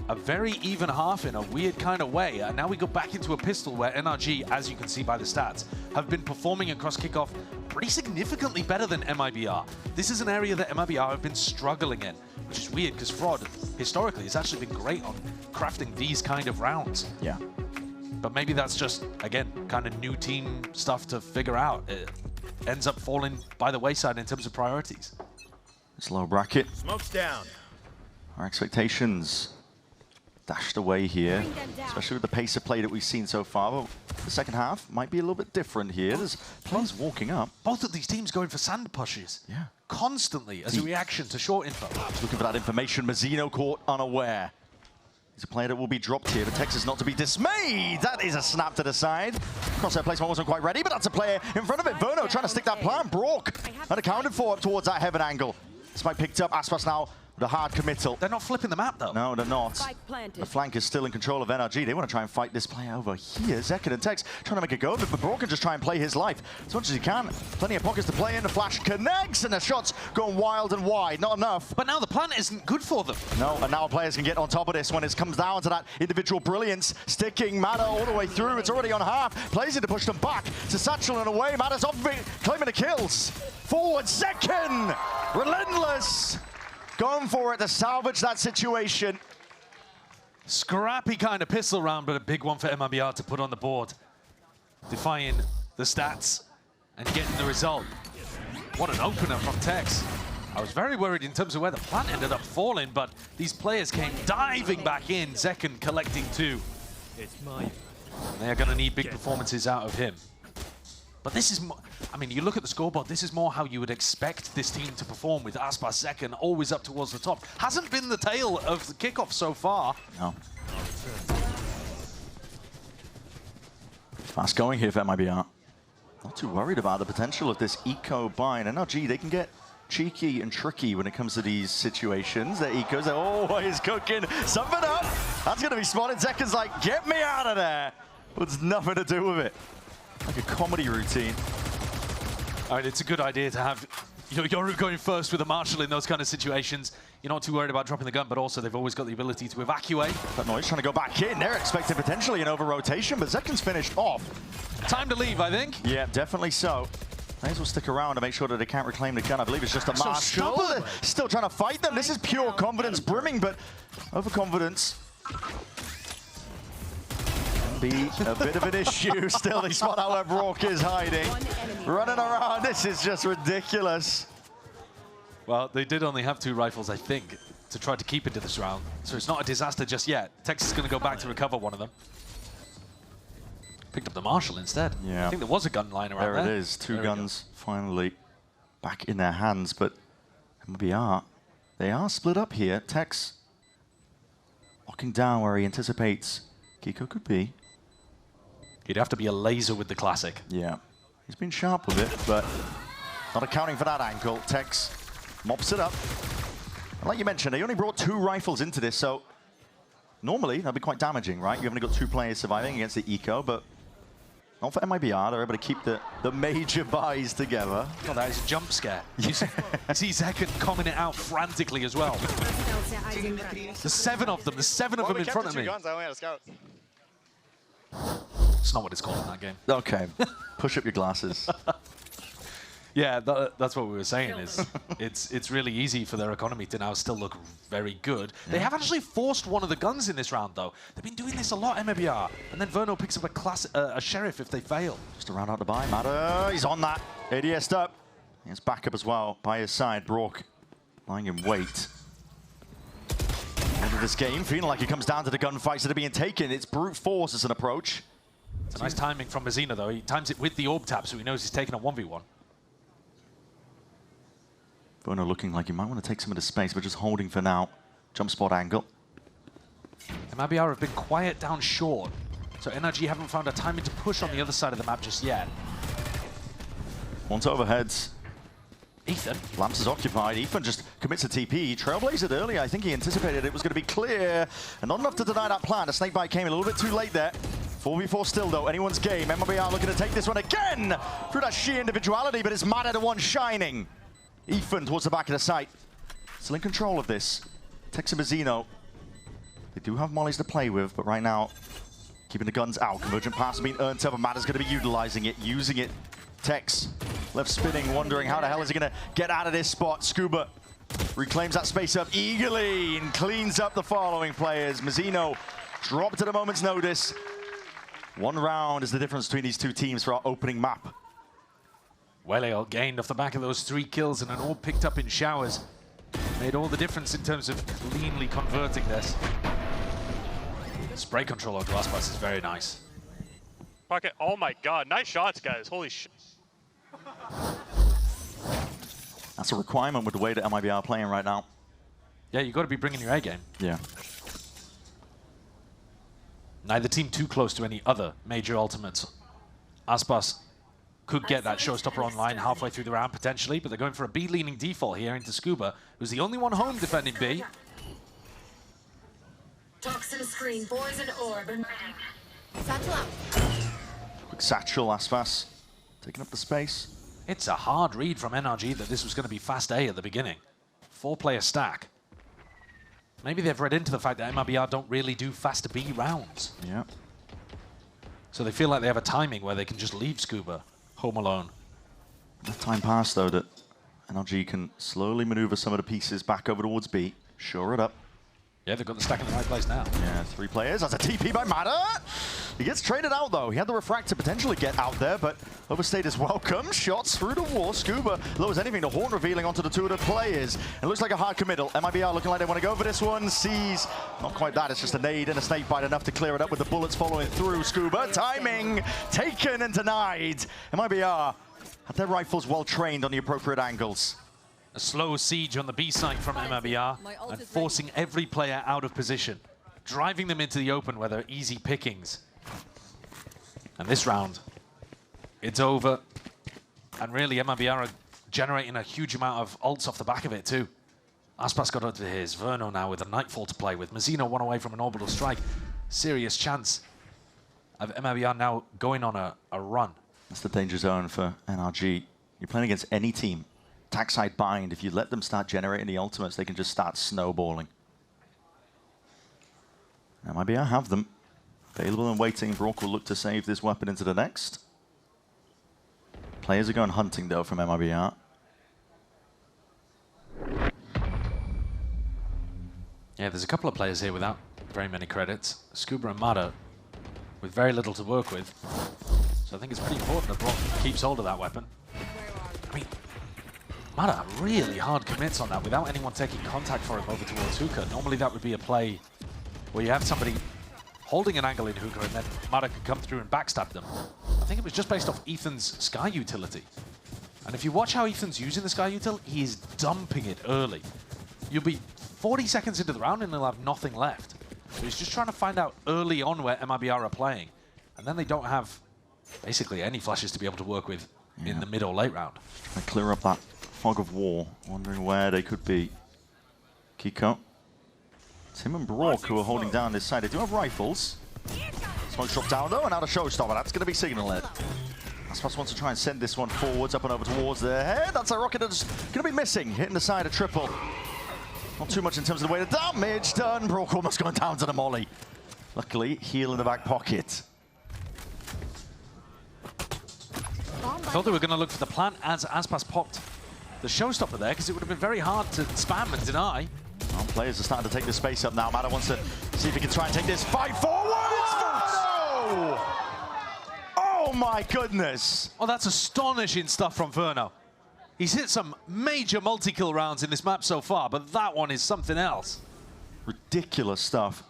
a very even half in a weird kind of way. And now we go back into a pistol where NRG, as you can see by the stats, have been performing across kickoff pretty significantly better than MIBR. This is an area that MIBR have been struggling in, which is weird because Fraud, historically, has actually been great on crafting these kind of rounds. Yeah. But maybe that's just, again, kind of new team stuff to figure out. It ends up falling by the wayside in terms of priorities. This low bracket. Smoke's down. Our expectations dashed away here, especially with the pace of play that we've seen so far. Well, the second half might be a little bit different here. There's players walking up. Both of these teams going for sand pushes. Yeah. Constantly as a reaction to short info. Looking for that information. Mazzino caught unaware. He's a player that will be dropped here, but Texas not to be dismayed. That is a snap to the side. Crosshair placement wasn't quite ready, but that's a player in front of it. Verno trying to stick that plant. Brock unaccounted for up towards that heaven angle. This might picked up. Aspas now The hard committal. They're not flipping the map, though. No, they're not. The flank is still in control of NRG. They want to try and fight this player over here. Zekin and Tex trying to make a go of it, but Brock can just try and play his life as much as he can. Plenty of pockets to play in. The flash connects, and the shots going wild and wide. Not enough. But now the plant isn't good for them. No, and now players can get on top of this when it comes down to that individual brilliance. Sticking Matter all the way through. It's already on half. Plays it to push them back to Satchel and away. Matter's off claiming the kills. Forward, Zekin! Relentless! Going for it to salvage that situation. Scrappy kind of pistol round, but a big one for MIBR to put on the board. Defying the stats and getting the result. What an opener from Tex. I was very worried in terms of where the plant ended up falling, but these players came diving back in. Zekin collecting 2. And they're going to need big performances out of him. But this is, I mean, you look at the scoreboard, this is more how you would expect this team to perform with Aspas second, always up towards the top. Hasn't been the tale of the kickoff so far. No. Fast going here for MIBR. Not too worried about the potential of this eco buy. And NRG, they can get cheeky and tricky when it comes to these situations. Their ecos are always cooking something up. That's going to be spotted. Zekin's like, get me out of there. But it's nothing to do with it. Like a comedy routine. All right, it's a good idea to have, you know, Yoru going first with a Marshal in those kind of situations. You're not too worried about dropping the gun, but also they've always got the ability to evacuate. That noise trying to go back in. They're expecting potentially an over-rotation, but Zekin's finished off. Time to leave, I think. Yeah, definitely so. May as well stick around to make sure that they can't reclaim the gun. I believe it's just a Marshal. Still trying to fight them. This is pure confidence brimming, but overconfidence. Be a bit of an issue. Still, they spot out where Brock is hiding. Running around, this is just ridiculous. Well, they did only have 2 rifles, I think, to try to keep into this round. So it's not a disaster just yet. Texas is going to go back to recover one of them. Picked up the Marshal instead. Yeah. I think there was a gun lying around there. There it is. 2 guns finally back in their hands, but MIBR, they are split up here. Tex locking down where he anticipates Kiko could be. He'd have to be a laser with the classic. Yeah, he's been sharp with it, but not accounting for that angle. Tex mops it up. And like you mentioned, they only brought 2 rifles into this, so normally that'd be quite damaging, right? You've only got 2 players surviving against the eco, but not for MIBR. They're able to keep the major buys together. God, that is a jump scare. You see Zekin coming it out frantically as well. There's 7 of them. There's 7 of them in front of me. Guns, I only had a scout. It's not what it's called in that game. Okay, push up your glasses. Yeah, that's what we were saying. Is it's really easy for their economy to now still look very good. Yeah. They have actually forced one of the guns in this round, though. They've been doing this a lot, MIBR. And then Verno picks up a sheriff if they fail. Just to round out the buy. Matter, he's on that. ADS'd up. He has backup as well by his side. Brock lying in wait. End of this game, feeling like it comes down to the gunfights that are being taken. It's brute force as an approach. It's a nice timing from Mazina, though. He times it with the orb tap, so he knows he's taking a 1v1. Verno looking like he might want to take some of the space, but just holding for now. Jump spot angle. MIBR have been quiet down short, so NRG haven't found a timing to push on the other side of the map just yet. Once overheads. Ethan. Lamps is occupied. Ethan just commits a TP. Trailblazed early. I think he anticipated it was going to be clear. And not enough to deny that plan. A snakebite came a little bit too late there. 4v4 still, though. Anyone's game. MIBR looking to take this one again through that sheer individuality, but it's Matter the one shining. Ethan towards the back of the site. Still in control of this. Tex and Mazzino. They do have mollies to play with, but right now, keeping the guns out. Convergent pass has been earned up, and Matter's going to be utilizing it, using it. Tex left spinning, wondering how the hell is he going to get out of this spot. Scuba reclaims that space up eagerly and cleans up the following players. Mazzino dropped at a moment's notice. 1 round is the difference between these 2 teams for our opening map. Wellale gained off the back of those 3 kills and an orb picked up in showers. Made all the difference in terms of cleanly converting this. Spray control on Glasspass is very nice. Pocket, oh my god, nice shots, guys. Holy shit. That's a requirement with the way that MIBR are playing right now. Yeah, you've got to be bringing your A game. Yeah. Neither team too close to any other major ultimates. Aspas could get that showstopper online halfway through the round, potentially, but they're going for a B-leaning default here into Scuba, who's the only one home defending B. Toxin screen, boys and orb. Satchel out. Quick satchel, Aspas taking up the space. It's a hard read from NRG that this was going to be fast A at the beginning. 4-player stack. Maybe they've read into the fact that MIBR don't really do fast B rounds. Yeah. So they feel like they have a timing where they can just leave Scuba home alone. Enough time passed, though, that NRG can slowly maneuver some of the pieces back over towards B. Shore it up. Yeah, they've got the stack in the right place now. Yeah, 3 players. That's a TP by Mata. He gets traded out, though. He had the refract to potentially get out there, but overstayed his welcome. Shots through the wall. Scuba lowers anything. The horn revealing onto the 2 of the players. It looks like a hard committal. MIBR looking like they want to go for this one. Sees not quite that. It's just a nade and a snake bite enough to clear it up with the bullets following through. Scuba timing taken and denied. MIBR had their rifles well trained on the appropriate angles. A slow siege on the B side from MIBR and forcing every player out of position, driving them into the open where they're easy pickings. And this round, it's over. And really, MIBR are generating a huge amount of ults off the back of it too. Aspas got up to his. Verno now with a Nightfall to play with. Mazzino 1 away from an orbital strike. Serious chance of MIBR now going on a run. That's the danger zone for NRG. You're playing against any team. Attack side bind, if you let them start generating the ultimates, they can just start snowballing. MIBR have them. Available and waiting. Brock will look to save this weapon into the next. Players are going hunting, though, from MIBR. Yeah, there's a couple of players here without very many credits. Scuba and Mata with very little to work with. So I think it's pretty important that Brock keeps hold of that weapon. I mean, Mata really hard commits on that without anyone taking contact for him over towards Hookah. Normally that would be a play where you have somebody holding an angle in Hookah and then Mata can come through and backstab them. I think it was just based off Ethan's Sky utility. And if you watch how Ethan's using the Sky util, he is dumping it early. You'll be 40 seconds into the round and he'll have nothing left. So he's just trying to find out early on where MIBR are playing. And then they don't have basically any flashes to be able to work with in the mid or late round. Trying to clear up that fog of war, wondering where they could be. Kiko. It's him and Brock who are holding down this side. They do have rifles. Smoke drop down though, and out of showstopper. That's going to be signal-led. Aspas wants to try and send this one forwards, up and over towards their head. That's a rocket that's going to be missing, hitting the side of triple. Not too much in terms of the way the damage done. Brock almost going down to the molly. Luckily, heal in the back pocket. I thought they were going to look for the plant as Aspas popped the showstopper there, because it would have been very hard to spam and deny. Well, players are starting to take the space up now. Mata wants to see if he can try and take this fight forward. Oh my goodness. Oh, that's astonishing stuff from Verno. He's hit some major multi-kill rounds in this map so far, but that one is something else. Ridiculous stuff.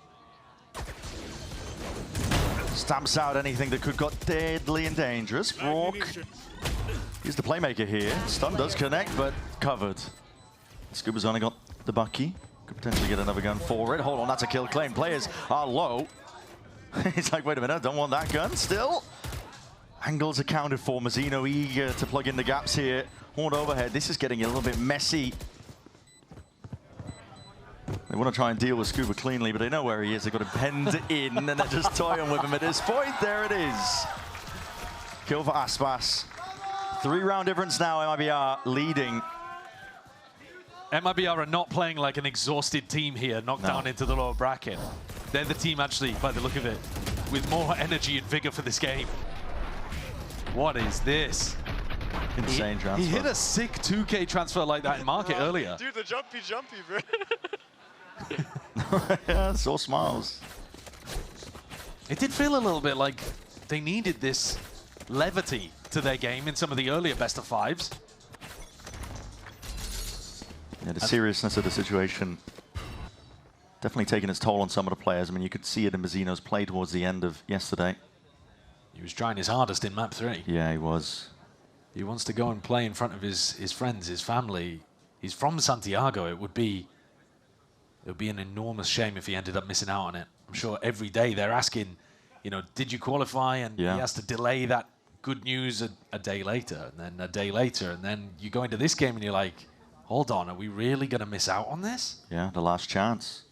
Stamps out anything that could got deadly and dangerous. Brock, he's the playmaker here. Stun does connect, but covered. Scuba's only got the Bucky. Could potentially get another gun for it. Hold on, that's a kill claim. Players are low. He's like, wait a minute, I don't want that gun still. Angles accounted for. Mazzino eager to plug in the gaps here. Horn overhead. This is getting a little bit messy. They want to try and deal with Scuba cleanly, but they know where he is. They've got him penned in, and they're just toying with him at this point. There it is. Kill for Aspas. 3-round difference now, MIBR leading. MIBR are not playing like an exhausted team here, knocked down into the lower bracket. They're the team, actually, by the look of it, with more energy and vigor for this game. What is this? Insane transfer. He hit a sick 2K transfer like that in market earlier. Dude, the jumpy, bro. Yeah, so smiles. It did feel a little bit like they needed this levity to their game in some of the earlier best of fives. Yeah, the seriousness of the situation definitely taking its toll on some of the players. I mean, you could see it in Mazzino's play towards the end of yesterday. He was trying his hardest in map 3. Yeah, he was. He wants to go and play in front of his friends, his family. He's from Santiago. It would be an enormous shame if he ended up missing out on it. I'm sure every day they're asking, you know, did you qualify? And he has to delay that good news a day later, and then a day later, and then you go into this game and you're like, hold on, are we really going to miss out on this? Yeah, the last chance.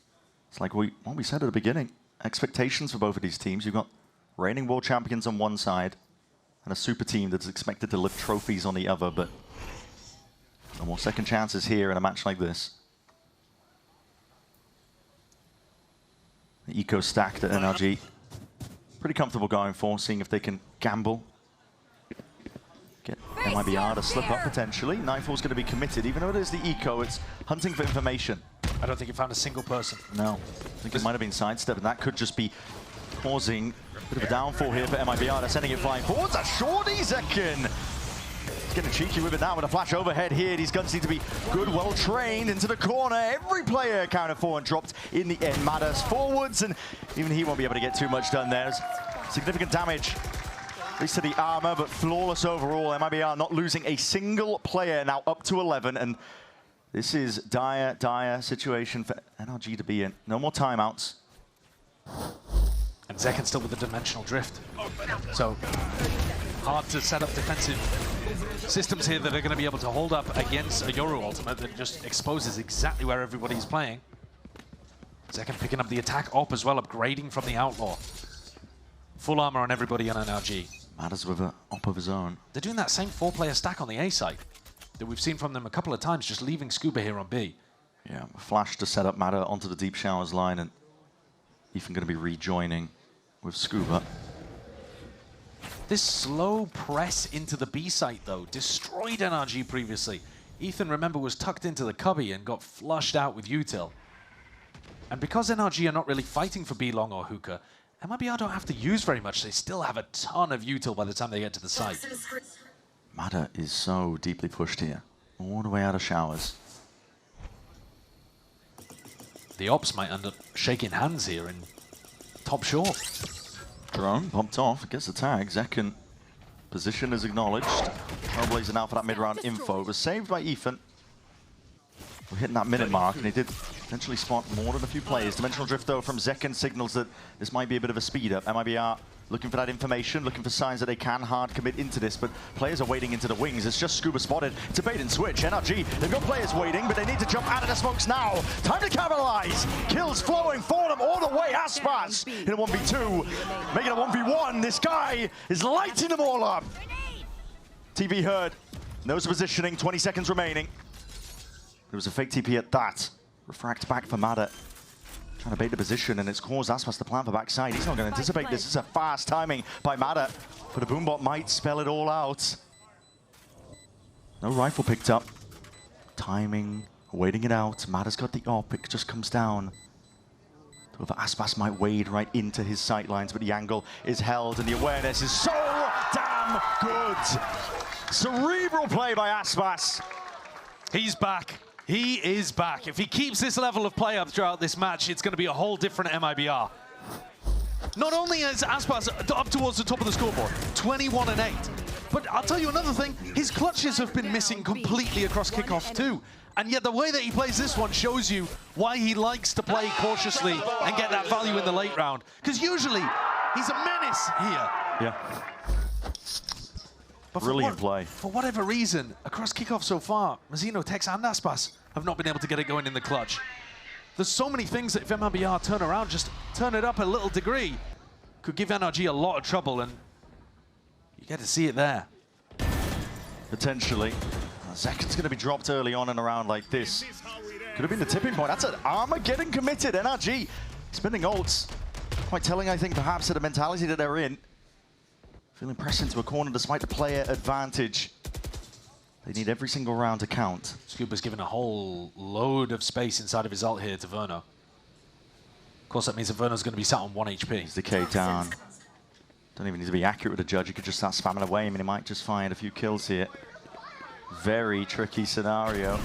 It's like what we said at the beginning. Expectations for both of these teams. You've got reigning world champions on one side and a super team that's expected to lift trophies on the other, but no more second chances here in a match like this. The eco stacked at NRG. Pretty comfortable going for, seeing if they can gamble. Get MIBR to slip up potentially. Nightfall's going to be committed. Even though it is the eco, it's hunting for information. I don't think it found a single person. No. I think it might have been sidestep, and that could just be causing a bit of a downfall here for MIBR. They're sending it flying forwards. A shorty Zekin. He's getting cheeky with it now with a flash overhead here. These guns need to be good, well trained into the corner. Every player accounted for and dropped in the end. Matters forwards, and even he won't be able to get too much done there. There's significant damage, at least to the armor, but flawless overall. MIBR not losing a single player, now up to 11, and this is dire situation for NRG to be in. No more timeouts. And Zekin still with the dimensional drift. So hard to set up defensive systems here that are going to be able to hold up against a Yoru ultimate that just exposes exactly where everybody's playing. Zekin picking up the attack op as well, upgrading from the Outlaw. Full armor on everybody on NRG. Matters with an op of his own. They're doing that same 4-player stack on the A side that we've seen from them a couple of times, just leaving Scuba here on B. Yeah, flash to set up Matter onto the Deep Showers line, and Ethan going to be rejoining with Scuba. This slow press into the B site, though, destroyed NRG previously. Ethan, remember, was tucked into the cubby and got flushed out with util. And because NRG are not really fighting for B long or hookah, MIBR don't have to use very much. They still have a ton of util by the time they get to the site. Matter is so deeply pushed here, all the way out of showers. The ops might end up shaking hands here in top short. Drone popped off, gets the tag. Zekin, position is acknowledged. Trailblazer now for that mid-round info. It was saved by Ethan. We're hitting that minute mark, and he did potentially spot more than a few players. Dimensional drift, though, from Zekin signals that this might be a bit of a speed-up. MIBR looking for that information, looking for signs that they can hard commit into this, but players are waiting into the wings. It's just Scuba spotted. It's a bait and switch. NRG, they've got players waiting, but they need to jump out of the smokes now. Time to capitalize. Kills flowing for them all the way. Aspas in a 1v2, making a 1v1. This guy is lighting them all up. TV heard. Knows the positioning. 20 seconds remaining. There was a fake TP at that. Refract back for Matter. Trying to bait the position, and it's caused Aspas to plan for backside. He's not going to anticipate this. This is a fast timing by Matter, but a boombot might spell it all out. No rifle picked up. Timing, waiting it out. Matter's got the op. It just comes down. However, Aspas might wade right into his sight lines, but the angle is held, and the awareness is so damn good. Cerebral play by Aspas. He's back. He is back. If he keeps this level of play up throughout this match, it's going to be a whole different MIBR. Not only is Aspas up towards the top of the scoreboard, 21 and 8, but I'll tell you another thing, his clutches have been missing completely across kickoffs too. And yet the way that he plays this one shows you why he likes to play cautiously and get that value in the late round. Because usually, he's a menace here. Yeah. But brilliant play. For whatever reason, across kickoff so far, Mazzino, Tex, and Aspas have not been able to get it going in the clutch. There's so many things that if MIBR turn around, just turn it up a little degree, could give NRG a lot of trouble, and you get to see it there. Potentially. Zekin's going to be dropped early on in a round like this. Could have been the tipping point. That's an armor getting committed. NRG spinning ults. Quite telling, I think, perhaps, of the mentality that they're in. Feeling pressed into a corner despite the player advantage. They need every single round to count. Scuba's given a whole load of space inside of his ult here to Verno. Of course, that means that Verno's going to be sat on 1 HP. He's decayed down. Don't even need to be accurate with the judge. You could just start spamming away. I mean, he might just find a few kills here. Very tricky scenario.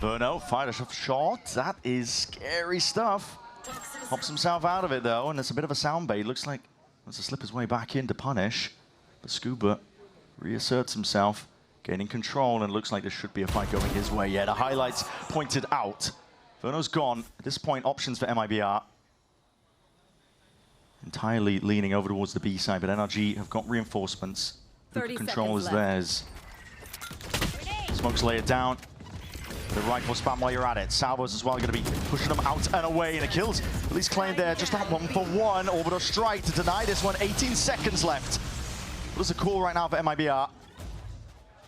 Verno fired a shot. That is scary stuff. Hops himself out of it, though, and it's a bit of a sound bait. Looks like wants to slip his way back in to punish. But Scuba reasserts himself, gaining control, and looks like there should be a fight going his way. Yeah, the highlights pointed out. Verno's gone. At this point, options for MIBR. Entirely leaning over towards the B side, but NRG have got reinforcements. The control is theirs. Smokes lay it down. The rifle spam while you're at it. Salvos as well going to be pushing them out and away, and it kills. At least claimed there, just that 1-for-1. Orbital strike to deny this one. 18 seconds left. What is a call right now for MIBR?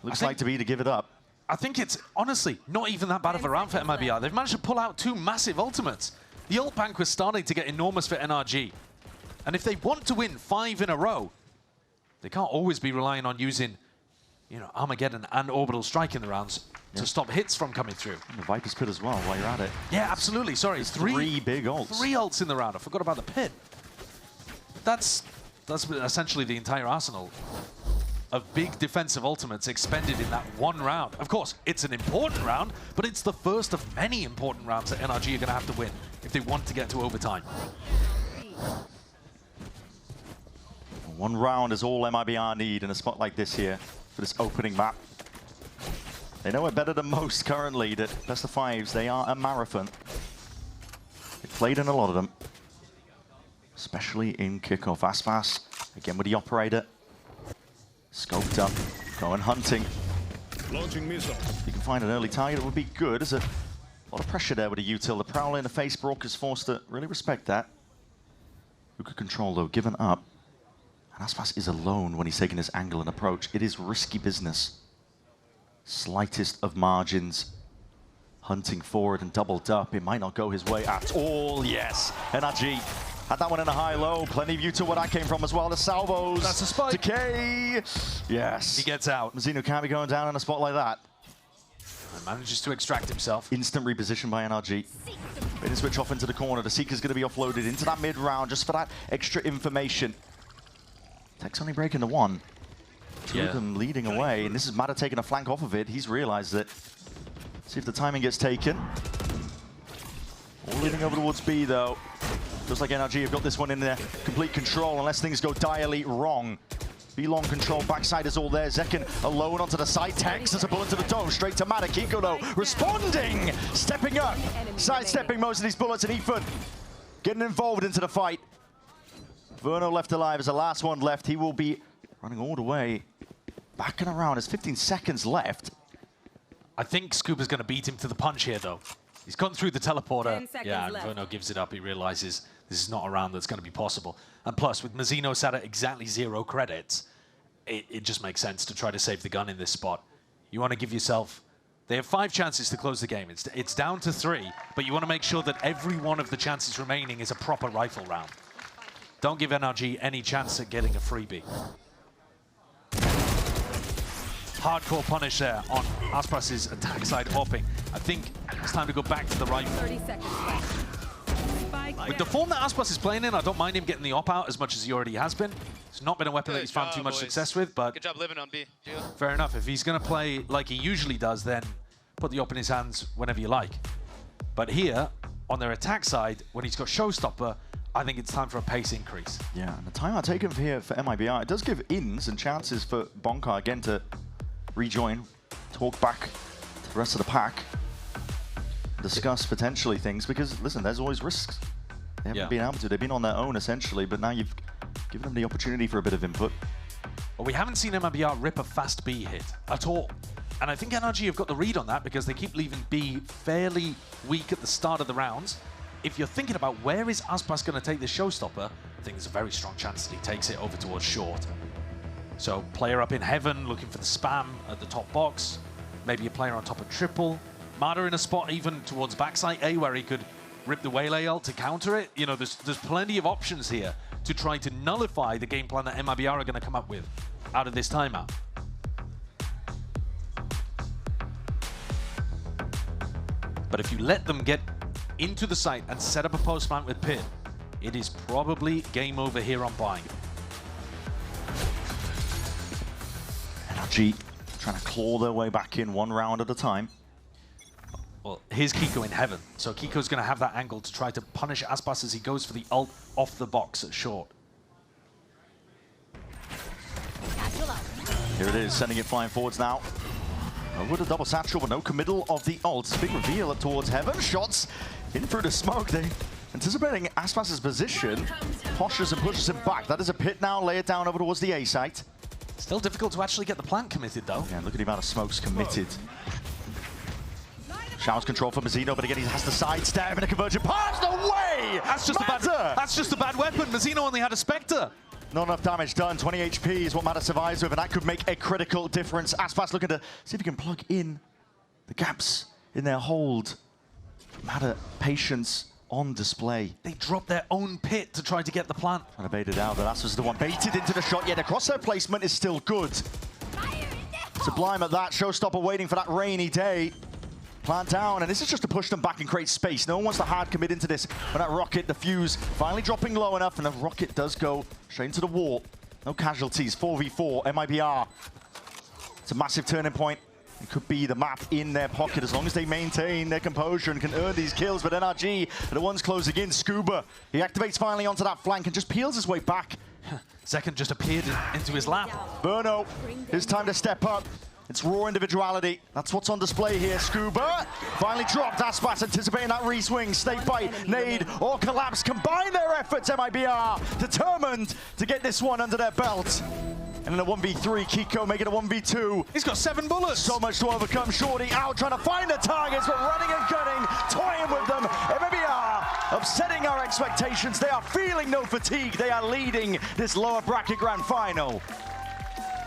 Looks like to be to give it up. I think it's, honestly, not even that bad of a round for MIBR. They've managed to pull out 2 massive ultimates. The ult bank was starting to get enormous for NRG. And if they want to win 5 in a row, they can't always be relying on using, you know, Armageddon and Orbital Strike in the rounds to stop hits from coming through. And the Viper's Pit as well while you're at it. Yeah, absolutely. Sorry, it's 3 big ults. 3 ults in the round. I forgot about the pit. That's essentially the entire arsenal of big defensive ultimates expended in that one round. Of course, it's an important round, but it's the first of many important rounds that NRG are going to have to win if they want to get to overtime. One round is all MIBR need in a spot like this here for this opening map. They know it better than most currently that best of 5s, they are a marathon. They've played in a lot of them, especially in kickoff. Aspas, again with the operator. Scoped up, going hunting. Launching missile. If you can find an early target, it would be good. There's a lot of pressure there with a util. The Prowler in the face, Brock is forced to really respect that. Who could control though, given up. And Aspas is alone when he's taking this angle and approach. It is risky business. Slightest of margins. Hunting forward and doubled up. It might not go his way at all. Yes, NRG had that one in a high-low. Plenty of util where that came from as well. The salvos. That's a spike. Decay. Yes. He gets out. Mazino can't be going down in a spot like that. And manages to extract himself. Instant reposition by NRG. They didn't switch off into the corner. The Seeker's going to be offloaded into that mid-round just for that extra information. Tech's only breaking the 1. 2 of them leading away, and this is Matter taking a flank off of it. He's realized it. See if the timing gets taken. All leading over towards B, though. Feels like NRG have got this one in their complete control, unless things go direly wrong. B long control, backside is all there. Zekin alone onto the side. Tex has a bullet to the dome, straight to Matter. Kiko, though, responding! Stepping up, sidestepping most of these bullets, and Ethan getting involved into the fight. Verno left alive as the last one left. He will be running all the way back and around. There's 15 seconds left. I think Scuba's going to beat him to the punch here, though. He's gone through the teleporter. Yeah, and left. Verno gives it up. He realizes this is not a round that's going to be possible. And plus, with Mazino sat at exactly 0 credits, it just makes sense to try to save the gun in this spot. You want to give yourself... They have 5 chances to close the game. It's down to 3, but you want to make sure that every one of the chances remaining is a proper rifle round. Don't give NRG any chance at getting a freebie. Hardcore punish there on Aspas's attack side hopping. I think it's time to go back to the rifle. 30 seconds left. With the form that Aspas is playing in, I don't mind him getting the op out as much as he already has been. It's not been a weapon that he's found too much success with, but Good job living on B. fair enough. If he's going to play like he usually does, then put the op in his hands whenever you like. But here, on their attack side, when he's got Showstopper, I think it's time for a pace increase. Yeah, and the timeout taken here for MIBR, it does give ins and chances for Bonka again to rejoin, talk back to the rest of the pack, discuss potentially things, because listen, there's always risks. They haven't been able to. They've been on their own essentially, but now you've given them the opportunity for a bit of input. Well, we haven't seen MIBR rip a fast B hit at all. And I think NRG have got the read on that because they keep leaving B fairly weak at the start of the rounds. If you're thinking about where is Aspas going to take this Showstopper, I think there's a very strong chance that he takes it over towards short. So player up in heaven, looking for the spam at the top box. Maybe a player on top of triple. Marder in a spot even towards backside A where he could rip the Waylay ult to counter it. You know, there's plenty of options here to try to nullify the game plan that MIBR are going to come up with out of this timeout. But if you let them get into the site and set up a post plant with Pin, it is probably game over here on buying. NRG trying to claw their way back in 1 round at a time. Well, here's Kiko in heaven. So Kiko's going to have that angle to try to punish Aspas as he goes for the ult off the box at short. Here it is, sending it flying forwards now. With a double satchel, but no committal of the ult. Big reveal up towards heaven. Shots in through the smoke. They anticipating Aspas's position. Poshes and pushes him back. That is a pit now. Lay it down over towards the A site. Still difficult to actually get the plant committed, though. Yeah, look at the amount of smokes committed. Showers control for Mazzino, but again, he has the sidestep and a convergent pass. No way! That's just a bad weapon. Mazzino only had a Spectre. Not enough damage done. 20 HP is what Mata survives with, and that could make a critical difference. Aspas looking to see if he can plug in the gaps in their hold. Mata, patience on display. They dropped their own pit to try to get the plant. And baited out, but Aspas is the one baited into the shot, yet the crosshair placement is still good. Sublime at that. Showstopper waiting for that rainy day. Plant down, and this is just to push them back and create space. No one wants to hard commit into this. But that rocket, the fuse, finally dropping low enough, and the rocket does go straight into the wall. No casualties, 4v4, MIBR. It's a massive turning point. It could be the map in their pocket as long as they maintain their composure and can earn these kills. But NRG are the ones closing in. Scuba, he activates finally onto that flank and just peels his way back. Second just appeared into his lap. Burno, his time to step up. It's raw individuality. That's what's on display here. Scuba finally dropped. Aspas anticipating that re-swing. Snake bite, nade, or collapse. Combine their efforts, MIBR. Determined to get this one under their belt. And in a 1v3, Kiko making a 1v2. He's got 7 bullets. So much to overcome. Shorty out trying to find the targets, but running and gunning, toying with them. MIBR upsetting our expectations. They are feeling no fatigue. They are leading this lower bracket grand final.